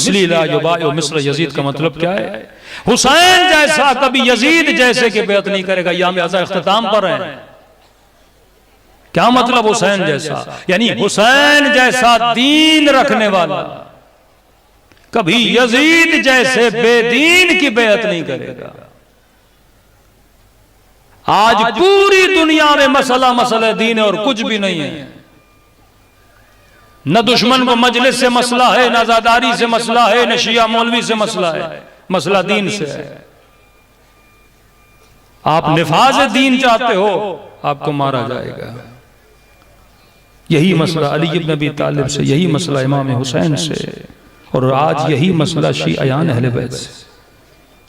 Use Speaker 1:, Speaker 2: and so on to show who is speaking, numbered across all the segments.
Speaker 1: मिस्ली ला युबायु मिस्र यजीद का मतलब क्या है? हुसैन जैसा कभी यजीद जैसे की बेअत नहीं करेगा। या हम ऐसा इख्तिताम पर हैं। क्या मतलब हुसैन जैसा? यानी हुसैन जैसा दीन रखने वाला कभी यजीद जैसे बेदीन की बेअत नहीं करेगा। आज पूरी दुनिया में मसला दीन है और कुछ भी नहीं है। न दुश्मन को मजलिस से मसला है, न आजादारी से मसला है, न शिया मौलवी से मसला है, मसला दीन से है। आप निफाज दीन चाहते हो, आपको मारा जाएगा। यही मसला अली इब्न अबी तालिब से, यही मसला इमाम हुसैन से, और आज यही मसला शियायान अहले बैत से।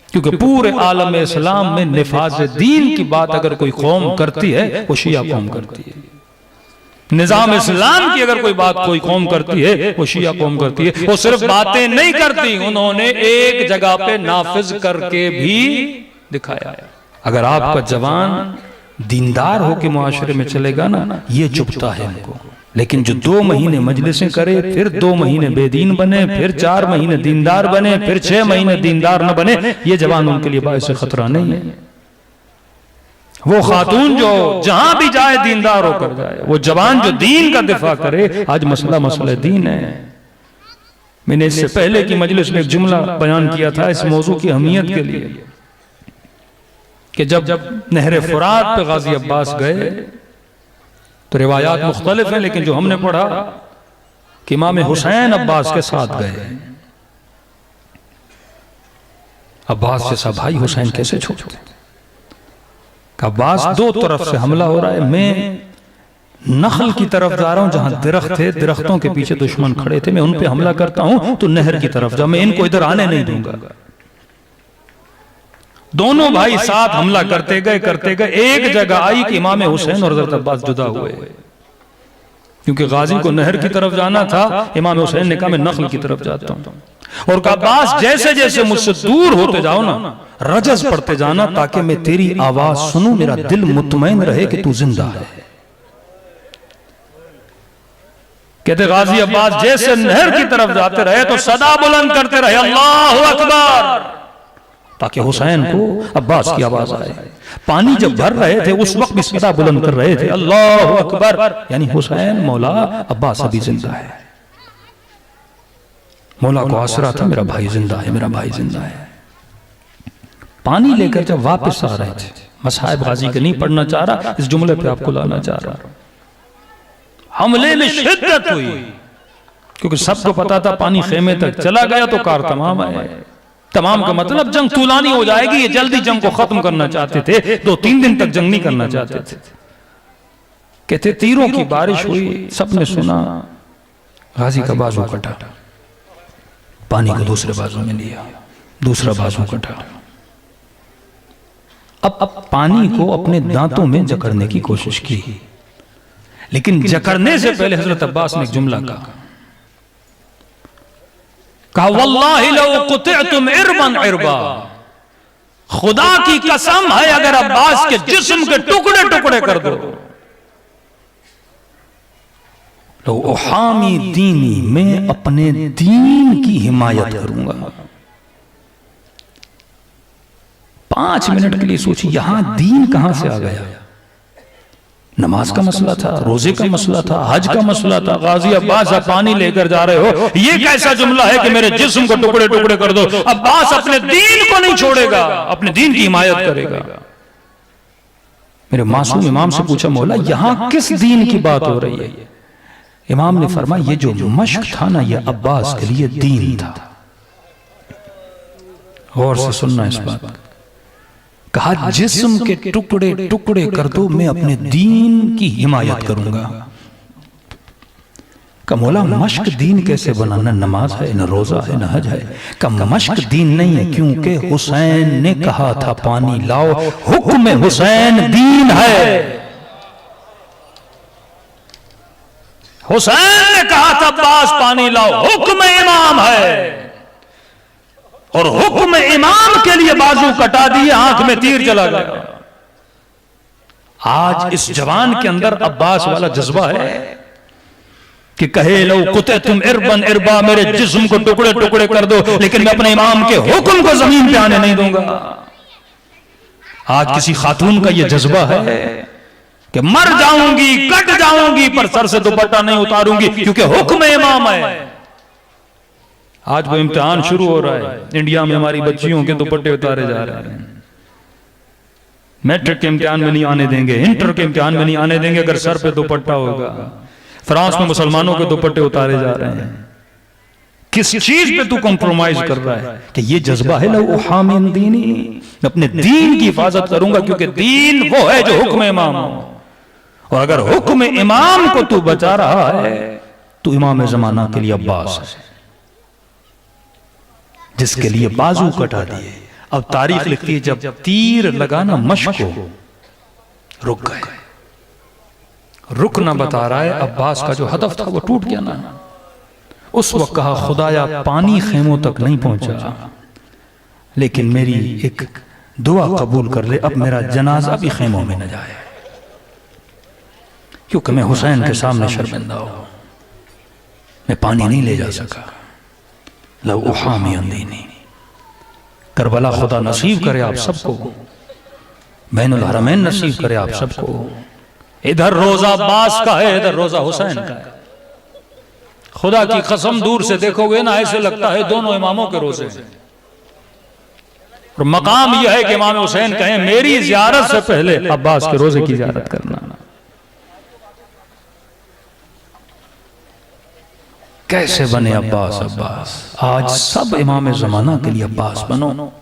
Speaker 1: क्योंकि पूरे आलम इस्लाम में निफाज दीन की बात अगर कोई कौम करती है वो शिया कौम करती है। निजाम इस्लाम की अगर कोई बात कोई कौम करती है वो शिया कौम करती है। वो सिर्फ बातें नहीं करती, उन्होंने एक जगह पे नाफिज करके भी दिखाया। अगर आपका जवान दीनदार होकर मुआशरे में चलेगा ना, ये चुभता है हमको। लेकिन जो 2 महीने मजलिसें करे, फिर 2 महीने बेदीन बने, फिर 4 महीने दीनदार बने, फिर 6 महीने दीनदार न बने, ये जवान उनके लिए बाइस खतरा नहीं है। वो खातून जो जहां भी जाए दीनदार होकर जाए, वो जवान जो दीन का दिफा करे। आज मसला दीन है। मैंने इससे पहले की मजलिस में एक जुमला बयान किया था इस मौजू की अहमियत के लिए कि जब नहर फुरात पे गाजी अब्बास गए तो रिवायात मुख्तलिफ हैं, लेकिन जो हमने पढ़ा कि इमाम हुसैन अब्बास के साथ गए। अब्बास जैसा भाई हुसैन कैसे छोड़ते? अब्बास 2 तरफ से हमला हो रहा है। मैं नखल की तरफ जा रहा हूं जहां दरख्त थे, दरख्तों के पीछे दुश्मन खड़े थे, मैं उन पे हमला करता हूं तो नहर की तरफ जा, मैं इनको इधर आने नहीं दूंगा। दोनों भाई साथ हमला करते गए। एक जगह आई कि इमाम हुसैन और हज़रत अब्बास जुदा हुए, क्योंकि गाजी को नहर की तरफ जाना था। इमाम हुसैन ने कहा मैं नखल की तरफ जाता हूं, और कहा अब्बास जैसे जैसे मुझसे दूर होते जाओ ना, रजस पढ़ते जाना ताकि मैं तेरी आवाज सुनूं, मेरा दिल मुतमईन रहे कि तू जिंदा है। कहते गाजी अब्बास जैसे नहर की तरफ जाते रहे तो सदा बुलंद करते रहे अल्लाहु अकबर, ताकि हुसैन को अब्बास की आवाज आए। पानी जब भर रहे थे उस वक्त भी सदा बुलंद कर रहे थे अल्लाहु अकबर, यानी हुसैन मौला अब्बास अभी जिंदा है। मौला को आसरा था मेरा भाई जिंदा है, मेरा भाई जिंदा है। पानी लेकर जब वापस आ रहे थे, मसाहिब गाजी के नहीं पढ़ना चाह रहा, इस जुमले पे आपको लाना चाह रहा। हमले में शिद्दत हुई, क्योंकि सबको पता था पानी खेमे तक चला गया तो कार तमाम है। तमाम का मतलब जंग तूलानी हो जाएगी। ये जल्दी जंग को खत्म करना चाहते थे, 2-3 दिन तक जंग नहीं करना चाहते थे। कहते तीरों की बारिश हुई, सबने सुना, गाजी का बाजू कटा, पानी को दूसरे बाजू में लिया, दूसरा बाजू कटा। अब पानी को अपने दांतों में जकड़ने की कोशिश की, लेकिन जकड़ने से पहले हजरत अब्बास ने एक जुमला कहा वल्लाहि लौ कुतिअतुम इरबन इरबा, खुदा की कसम है अगर अब्बास के जिस्म के टुकड़े टुकड़े कर दो तो उहामी दीनी, मैं अपने दीन की हिमायत करूंगा। 5 मिनट के लिए सोचिए, यहां दीन कहां से आ गया? नमाज का मसला था, रोजे का मसला था, हज का मसला था। गाजी अब्बास आप पानी लेकर जा रहे हो, ये कैसा जुमला है कि मेरे जिस्म को टुकड़े टुकड़े कर दो? अब्बास अपने दीन को नहीं छोड़ेगा, अपने दीन की हिमायत करेगा। मेरे मासूम इमाम से पूछा मौला यहां किस दीन की बात हो रही है? इमाम ने फरमाया ये जो मश्क था ना, ये अब्बास के लिए दीन था। गौर से सुनना इस बात। कहा जिस्म के टुकड़े टुकड़े कर दो, मैं अपने दीन की हिमायत करूंगा। का मौला मश्क दीन कैसे बना? न नमाज है, न रोजा है, न हज है। का मश्क दीन नहीं है, क्योंकि हुसैन ने कहा था पानी लाओ, हुक्म हुसैन दीन है। हुसैन ने कहा था अब्बास पानी लाओ, हुक्म इमाम है, और हुक्म इमाम के लिए बाजू कटा दिए, आंख में तीर चला गया। आज इस जवान के अंदर अब्बास वाला जज्बा है। कि कहे लो कुते तुम इरबन इरबा, मेरे जिस्म को टुकड़े टुकड़े कर दो, लेकिन मैं अपने इमाम के हुक्म को जमीन पे आने नहीं दूंगा। आज किसी खातून का यह जज्बा है कि मर जाऊंगी, कट जाऊंगी, पर सर से दुपट्टा नहीं उतारूंगी, क्योंकि हुक्म इमाम है। आज वो इम्तिहान शुरू हो रहा है, इंडिया में हमारी बच्चियों के दुपट्टे उतारे जा रहे हैं। मैट्रिक के इम्तिहान में नहीं आने देंगे, इंटर के इम्तिहान में नहीं आने देंगे अगर सर पे दुपट्टा होगा। फ्रांस में मुसलमानों के दुपट्टे उतारे जा रहे हैं। किस चीज पे तू कॉम्प्रोमाइज कर रहा है? कि ये जज्बा है लो हामिन दीनी, अपने दीन की हिफाजत करूंगा, क्योंकि दीन वो है जो हुक्म इमाम हो। और अगर हुक्म इमाम को तू बचा रहा है तो इमाम जमाना के लिए अब्बास है, जिसके लिए बाजू कटा दिए। अब तारीख लिखती है जब तीर लगाना मश्क को रुक गए, रुकना बता रहा है अब्बास का जो हदफ था वो टूट गया ना। उस वक्त कहा खुदाया पानी खेमों तक नहीं पहुंचा, लेकिन मेरी एक दुआ कबूल कर ले, अब मेरा जनाजा भी खेमों में न जाए, क्योंकि मैं हुसैन के सामने शर्मिंदा हूं, मैं पानी नहीं ले जा सका। लो उहामी अंदीनी, करबला खुदा नसीब करे आप सबको, बैनुल हरमैन नसीब करे आप सबको। इधर रोजा अब्बास का है, इधर रोजा हुसैन का है। खुदा की कसम दूर से देखोगे ना, ऐसे लगता है दोनों इमामों के रोजे हैं। और मकाम यह है कि इमाम हुसैन कहें मेरी ज़ियारत से पहले अब्बास के रोजे की ज़ियारत करना। कैसे बने अब्बास? अब्बास आज सब इमाम ज़माना के लिए अब्बास बनो।